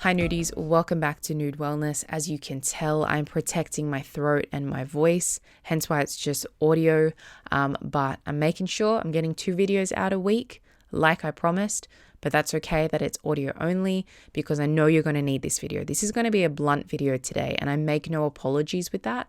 Hi nudies, welcome back to Nude Wellness. As you can tell, I'm protecting my throat and my voice, hence why it's just audio, but I'm making sure I'm getting 2 videos out a week, like I promised, but that's okay that it's audio only because I know you're going to need this video. This is going to be a blunt video today, and I make no apologies with that.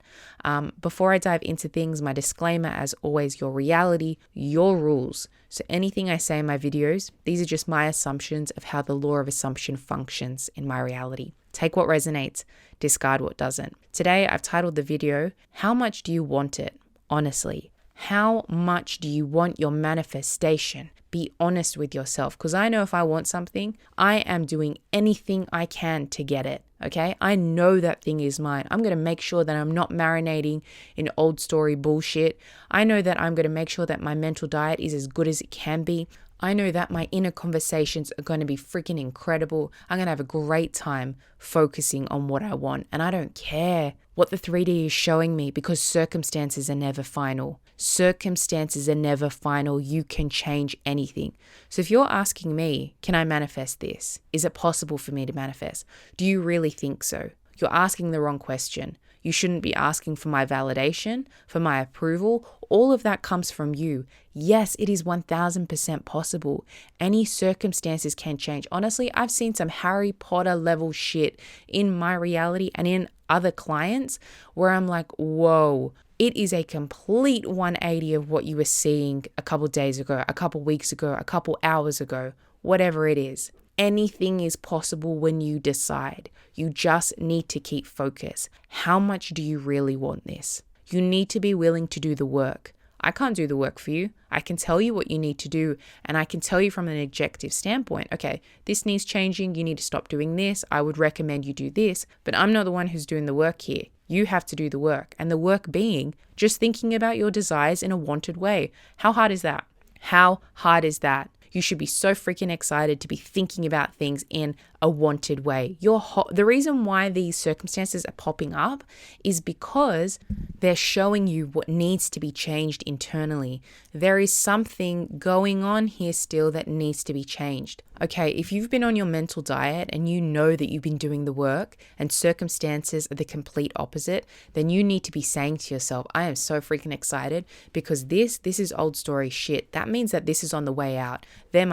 Before I dive into things, my disclaimer, as always, your reality, your rules. So anything I say in my videos, these are just my assumptions of how the law of assumption functions in my reality. Take what resonates, discard what doesn't. Today, I've titled the video, How Much Do You Want It? Honestly. How much do you want your manifestation? Be honest with yourself, because I know if I want something, I am doing anything I can to get it, okay? I know that thing is mine. I'm going to make sure that I'm not marinating in old story bullshit. I know that I'm going to make sure that my mental diet is as good as it can be. I know that my inner conversations are going to be freaking incredible. I'm going to have a great time focusing on what I want, and I don't care what the 3D is showing me because circumstances are never final. Circumstances are never final. You can change anything. So if you're asking me, can I manifest this? Is it possible for me to manifest? Do you really think so? You're asking the wrong question. You shouldn't be asking for my validation, for my approval. All of that comes from you. Yes, it is 1000% possible. Any circumstances can change. Honestly, I've seen some Harry Potter level shit in my reality and in other clients where I'm like, whoa, it is a complete 180 of what you were seeing a couple days ago, a couple weeks ago, a couple hours ago, whatever it is. Anything is possible when you decide. You just need to keep focus. How much do you really want this? You need to be willing to do the work. I can't do the work for you. I can tell you what you need to do, and I can tell you from an objective standpoint, okay, this needs changing. You need to stop doing this. I would recommend you do this, but I'm not the one who's doing the work here. You have to do the work, and the work being just thinking about your desires in a wanted way. How hard is that? How hard is that? You should be so freaking excited to be thinking about things in a wanted way. The reason why these circumstances are popping up is because they're showing you what needs to be changed internally. There is something going on here still that needs to be changed. Okay, if you've been on your mental diet and you know that you've been doing the work and circumstances are the complete opposite, then you need to be saying to yourself, I am so freaking excited because this is old story shit. That means that this is on the way out. That's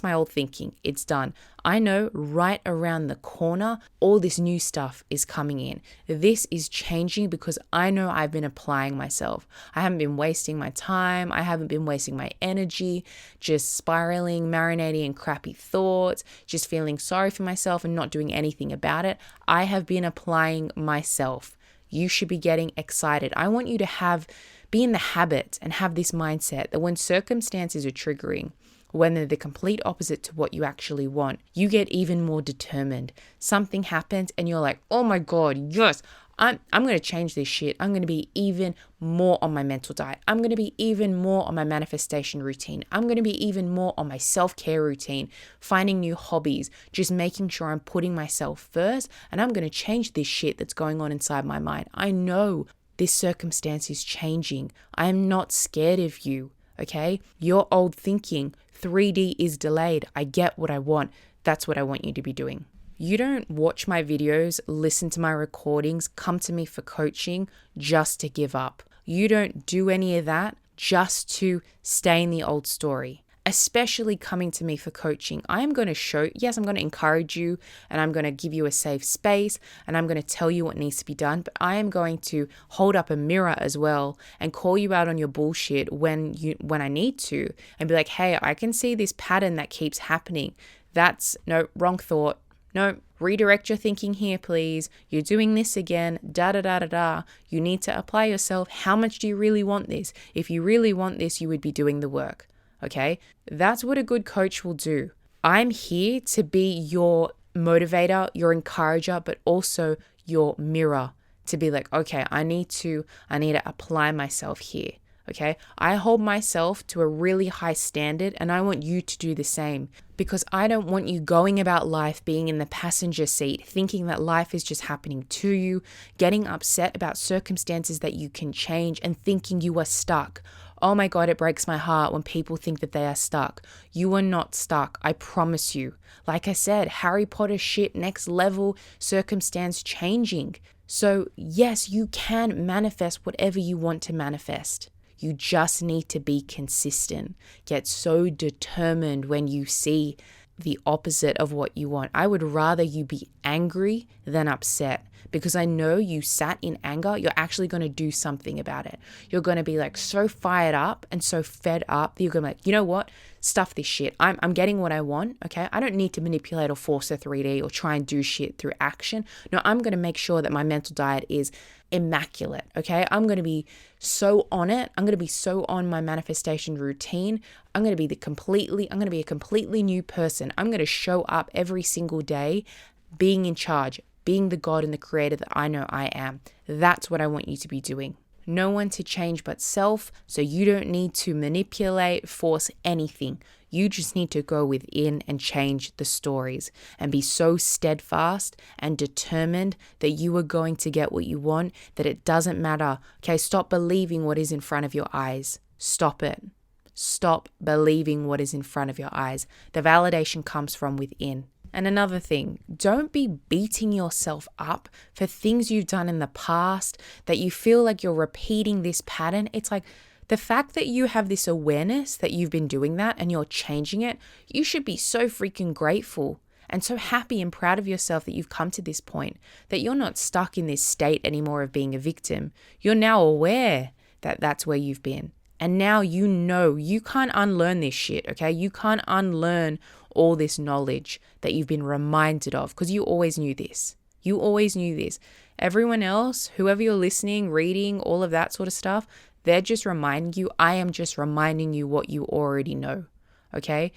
my old thinking. It's done. I know right around the corner, all this new stuff is coming in. This is changing because I know I've been applying myself. I haven't been wasting my time. I haven't been wasting my energy, just spiraling, marinating in crappy thoughts, just feeling sorry for myself and not doing anything about it. I have been applying myself. You should be getting excited. I want you to be in the habit and have this mindset that when circumstances are triggering, when they're the complete opposite to what you actually want, you get even more determined. Something happens and you're like, oh my God, yes, I'm going to change this shit. I'm going to be even more on my mental diet. I'm going to be even more on my manifestation routine. I'm going to be even more on my self-care routine, finding new hobbies, just making sure I'm putting myself first, and I'm going to change this shit that's going on inside my mind. I know this circumstance is changing. I am not scared of you. Okay, your old thinking, 3D is delayed. I get what I want. That's what I want you to be doing. You don't watch my videos, listen to my recordings, come to me for coaching just to give up. You don't do any of that just to stay in the old story. Especially coming to me for coaching, I'm going to encourage you and I'm going to give you a safe space and I'm going to tell you what needs to be done, but I am going to hold up a mirror as well and call you out on your bullshit when I need to and be like, hey, I can see this pattern that keeps happening. No, wrong thought. No, redirect your thinking here, please. You're doing this again, da-da-da-da-da. You need to apply yourself. How much do you really want this? If you really want this, you would be doing the work. Okay, that's what a good coach will do. I'm here to be your motivator, your encourager, but also your mirror to be like, okay, I need to apply myself here. Okay, I hold myself to a really high standard and I want you to do the same because I don't want you going about life being in the passenger seat, thinking that life is just happening to you, getting upset about circumstances that you can change and thinking you are stuck. Oh my God, it breaks my heart when people think that they are stuck. You are not stuck, I promise you. Like I said, Harry Potter shit, next level, circumstance changing. So yes, you can manifest whatever you want to manifest. You just need to be consistent. Get so determined when you see the opposite of what you want. I would rather you be angry than upset, because I know you sat in anger, you're actually going to do something about it. You're going to be like so fired up and so fed up that you're going to be like, you know what? Stuff this shit. I'm getting what I want, okay? I don't need to manipulate or force a 3D or try and do shit through action. No, I'm going to make sure that my mental diet is immaculate, okay? I'm going to be so on it. I'm going to be so on my manifestation routine. I'm going to be a completely new person. I'm going to show up every single day being in charge, being the God and the creator that I know I am. That's what I want you to be doing. No one to change but self, so you don't need to manipulate, force anything. You just need to go within and change the stories and be so steadfast and determined that you are going to get what you want, that it doesn't matter. Okay, stop believing what is in front of your eyes. Stop it. Stop believing what is in front of your eyes. The validation comes from within. And another thing, don't be beating yourself up for things you've done in the past that you feel like you're repeating this pattern. It's like the fact that you have this awareness that you've been doing that and you're changing it, you should be so freaking grateful and so happy and proud of yourself that you've come to this point, that you're not stuck in this state anymore of being a victim. You're now aware that that's where you've been. And now you know you can't unlearn this shit, okay? You can't unlearn all this knowledge that you've been reminded of, because you always knew this. You always knew this. Everyone else, whoever you're listening, reading, all of that sort of stuff, they're just reminding you. I am just reminding you what you already know, okay?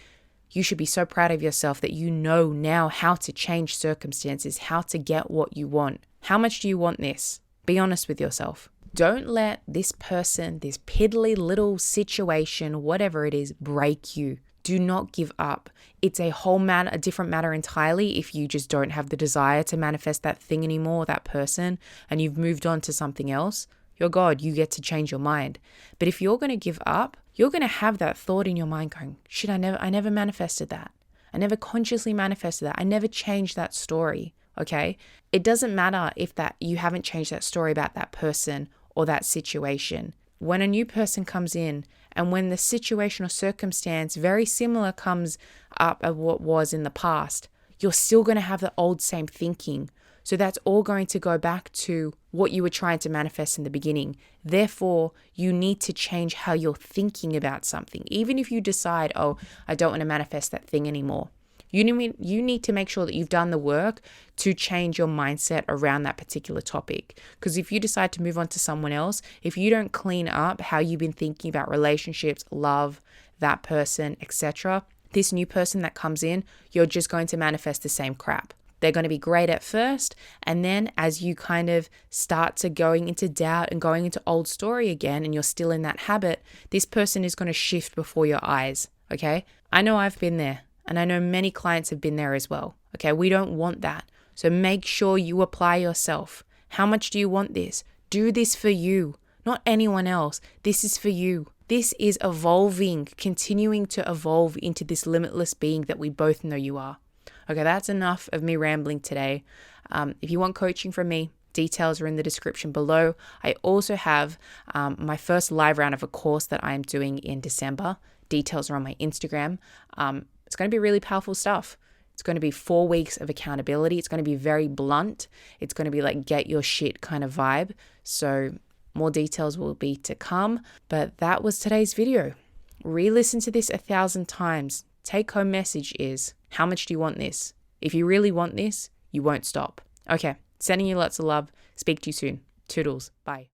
You should be so proud of yourself that you know now how to change circumstances, how to get what you want. How much do you want this? Be honest with yourself. Don't let this person, this piddly little situation, whatever it is, break you. Do not give up. It's a different matter entirely if you just don't have the desire to manifest that thing anymore, that person, and you've moved on to something else. You're God, you get to change your mind. But if you're going to give up, you're going to have that thought in your mind going, shit, I never manifested that. I never consciously manifested that. I never changed that story, okay? It doesn't matter if that you haven't changed that story about that person or that situation. When a new person comes in and when the situation or circumstance very similar comes up of what was in the past, you're still going to have the old same thinking. So that's all going to go back to what you were trying to manifest in the beginning. Therefore, you need to change how you're thinking about something. Even if you decide, oh, I don't want to manifest that thing anymore. You need to make sure that you've done the work to change your mindset around that particular topic. Because if you decide to move on to someone else, if you don't clean up how you've been thinking about relationships, love, that person, etc., this new person that comes in, you're just going to manifest the same crap. They're going to be great at first, and then as you kind of start to going into doubt and going into old story again, and you're still in that habit, this person is going to shift before your eyes, okay? I know I've been there. And I know many clients have been there as well. Okay, we don't want that. So make sure you apply yourself. How much do you want this? Do this for you, not anyone else. This is for you. This is evolving, continuing to evolve into this limitless being that we both know you are. Okay, that's enough of me rambling today. If you want coaching from me, details are in the description below. I also have my first live round of a course that I am doing in December. Details are on my Instagram. It's going to be really powerful stuff. It's going to be 4 weeks of accountability. It's going to be very blunt. It's going to be like get your shit kind of vibe. So more details will be to come. But that was today's video. Re-listen to this 1,000 times. Take home message is, how much do you want this? If you really want this, you won't stop. Okay, sending you lots of love. Speak to you soon. Toodles. Bye.